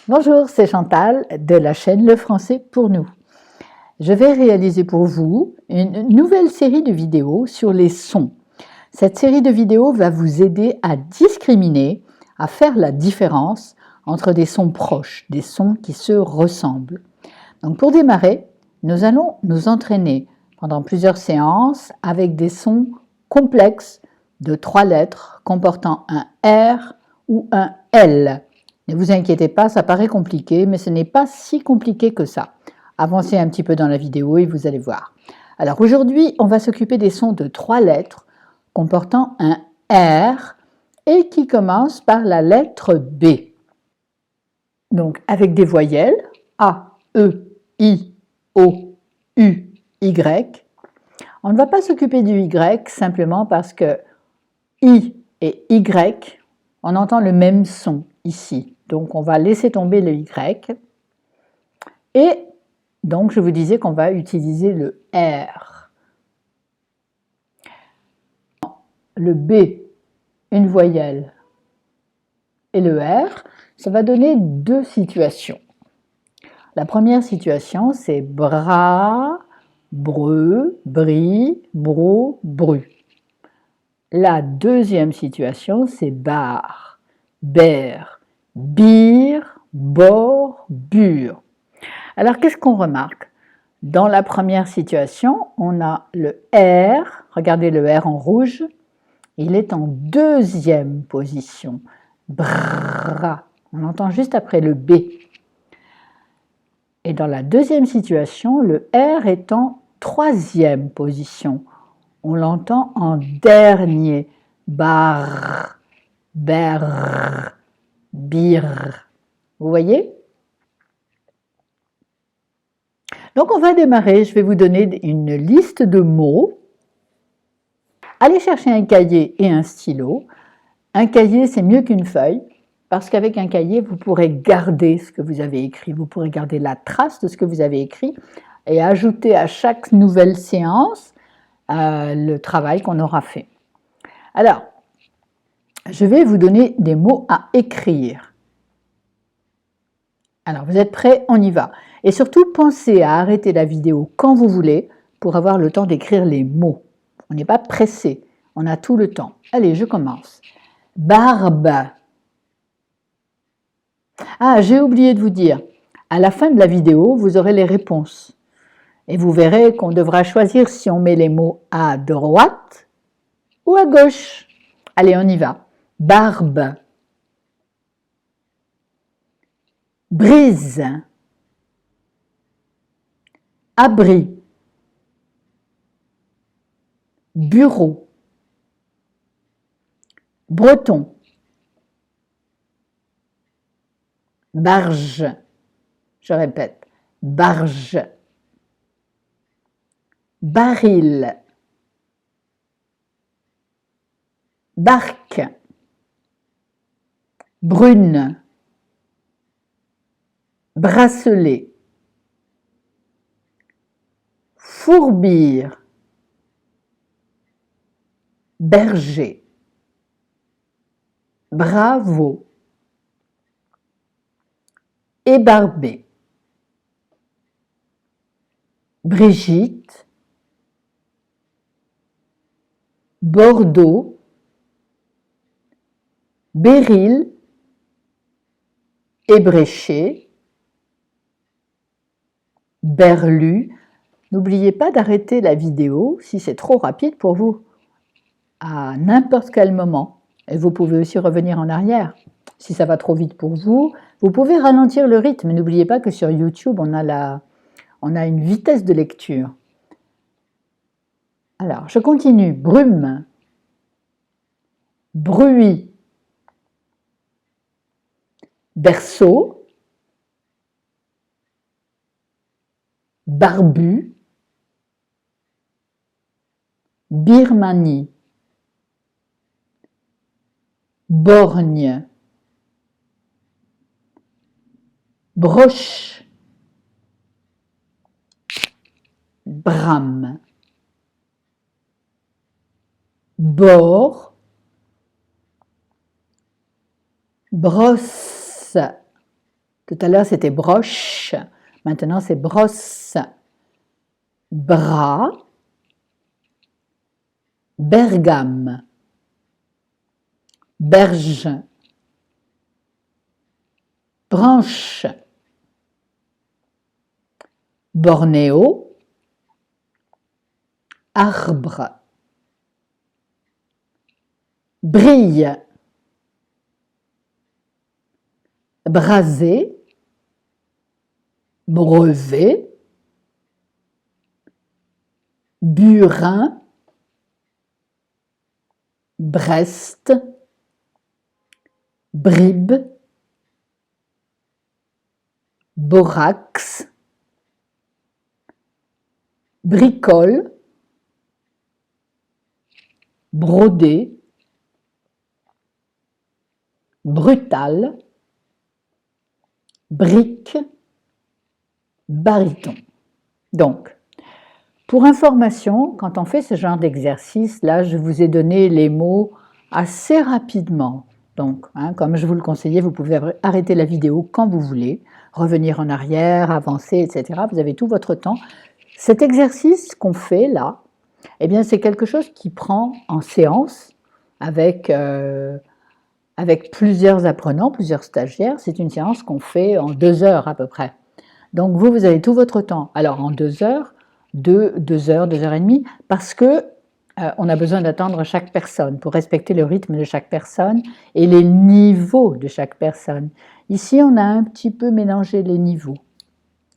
Bonjour, c'est Chantal de la chaîne Le Français pour nous. Je vais réaliser pour vous une nouvelle série de vidéos sur les sons. Cette série de vidéos va vous aider à discriminer, à faire la différence entre des sons proches, des sons qui se ressemblent. Donc pour démarrer, nous allons nous entraîner pendant plusieurs séances avec des sons complexes de 3 lettres comportant un R ou un L. Ne vous inquiétez pas, ça paraît compliqué, mais ce n'est pas si compliqué que ça. Avancez un petit peu dans la vidéo et vous allez voir. Alors aujourd'hui, on va s'occuper des sons de 3 lettres comportant un R et qui commencent par la lettre B. Donc avec des voyelles A, E, I, O, U, Y. On ne va pas s'occuper du Y simplement parce que I et Y, on entend le même son ici. Donc on va laisser tomber le Y. Et donc je vous disais qu'on va utiliser le R. Le B, une voyelle, et le R, ça va donner 2 situations. La première situation, c'est bras, breu, bris, bro, bru. La deuxième situation, c'est bar, ber, bir, bord, bur. Alors, qu'est-ce qu'on remarque? Dans la première situation, on a le R, regardez le R en rouge, il est en deuxième position. Bra, on entend juste après le B. Et dans la deuxième situation, le R est en troisième position. On l'entend en dernier. Bar, ber, bir. Vous voyez? Donc on va démarrer. Je vais vous donner une liste de mots. Allez chercher un cahier et un stylo. Un cahier, c'est mieux qu'une feuille, parce qu'avec un cahier, vous pourrez garder ce que vous avez écrit. Vous pourrez garder la trace de ce que vous avez écrit et ajouter à chaque nouvelle séance le travail qu'on aura fait. Alors, je vais vous donner des mots à écrire. Alors, vous êtes prêts? On y va. Et surtout, pensez à arrêter la vidéo quand vous voulez pour avoir le temps d'écrire les mots. On n'est pas pressé, on a tout le temps. Allez, je commence. Barbe. Ah, j'ai oublié de vous dire, à la fin de la vidéo, vous aurez les réponses. Et vous verrez qu'on devra choisir si on met les mots à droite ou à gauche. Allez, on y va. Barbe. Brise. Abri. Bureau. Breton. Barge. Je répète, barge. Baril. Barque. Brune. Bracelet. Fourbir. Berger. Bravo. Ébarbé. Brigitte. Bordeaux. Béryl. Ébréché. Berlu. N'oubliez pas d'arrêter la vidéo si c'est trop rapide pour vous, à n'importe quel moment. Et vous pouvez aussi revenir en arrière. Si ça va trop vite pour vous, vous pouvez ralentir le rythme. N'oubliez pas que sur YouTube, on a une vitesse de lecture. Alors, je continue. Brume. Bruit. Berceau. Barbu. Birmanie. Borgne. Broche. Brame. Bord. Brosse. Tout à l'heure, c'était broche. Maintenant, c'est brosse. Bras. Bergame. Berge. Branche. Bornéo. Arbre. Brille. Brasé. Brevet. Burin. Brest. Bribe. Borax. Bricole. Brodé. Brutal. Brique. Baryton. Donc, pour information, quand on fait ce genre d'exercice, là, je vous ai donné les mots assez rapidement. Donc, comme je vous le conseillais, vous pouvez arrêter la vidéo quand vous voulez, revenir en arrière, avancer, etc. Vous avez tout votre temps. Cet exercice qu'on fait là, eh bien, c'est quelque chose qui prend en séance avec plusieurs apprenants, plusieurs stagiaires. C'est une séance qu'on fait en 2 heures à peu près. Donc, vous avez tout votre temps. Alors, en 2 heures, 2 heures, 2 heures et demie, parce que on a besoin d'attendre chaque personne pour respecter le rythme de chaque personne et les niveaux de chaque personne. Ici, on a un petit peu mélangé les niveaux.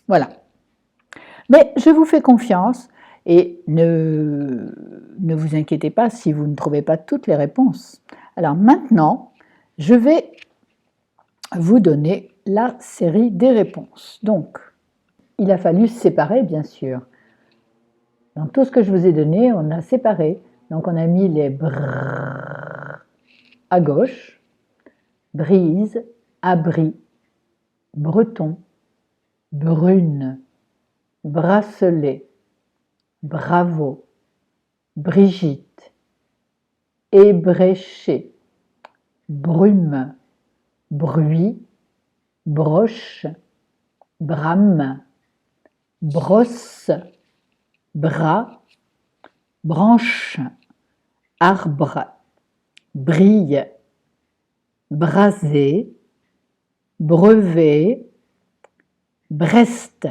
Voilà. Mais je vous fais confiance et ne vous inquiétez pas si vous ne trouvez pas toutes les réponses. Alors maintenant, je vais vous donner la série des réponses. Donc, il a fallu séparer, bien sûr. Dans tout ce que je vous ai donné, on a séparé. Donc, on a mis les brrr à gauche, brise, abri, breton, brune, bracelet, bravo, Brigitte, ébréché, brume, bruit, broche, brame, brosse, bras, branche, arbre, brille, brasé, brevet, Brest,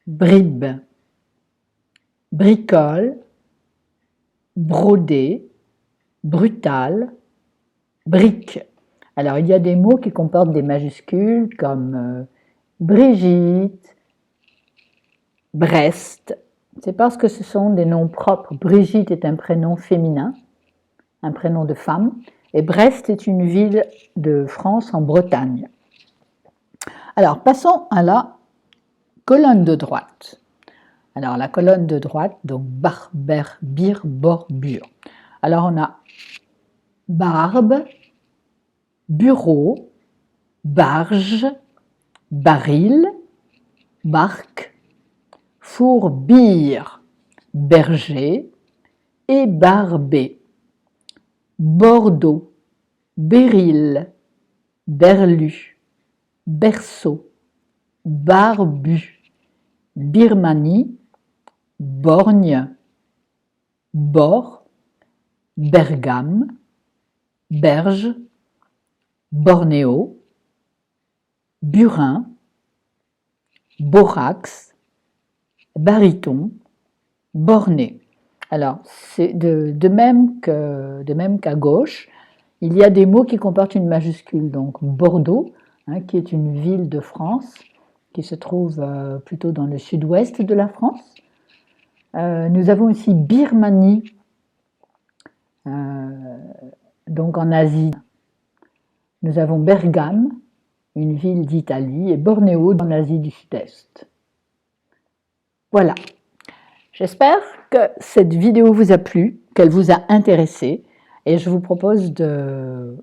bribe, bricole, brodé, brutal, brique. Alors, il y a des mots qui comportent des majuscules comme Brigitte, Brest. C'est parce que ce sont des noms propres. Brigitte est un prénom féminin, un prénom de femme, et Brest est une ville de France en Bretagne. Alors, passons à la colonne de droite. Alors, la colonne de droite, donc barber, bir, bor, bur. Alors, on a barbe, bureau, barge, baril, barque, fourbir, berger et barbé. Bordeaux, Béryl, Berlu, berceau, barbu, Birmanie, borgne, bord, Bergame, berge, Bornéo, burin, borax, baryton, borné. Alors, c'est de même qu'à gauche, il y a des mots qui comportent une majuscule. Donc, Bordeaux, qui est une ville de France, qui se trouve plutôt dans le sud-ouest de la France. Nous avons aussi Birmanie, donc en Asie. Nous avons Bergame, une ville d'Italie, et Bornéo en Asie du Sud-Est. Voilà. J'espère que cette vidéo vous a plu, qu'elle vous a intéressé, et je vous propose de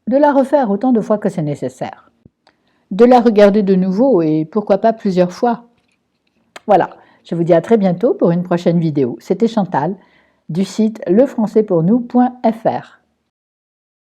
la refaire autant de fois que c'est nécessaire. De la regarder de nouveau et pourquoi pas plusieurs fois. Voilà, je vous dis à très bientôt pour une prochaine vidéo. C'était Chantal du site lefrançaispournous.fr.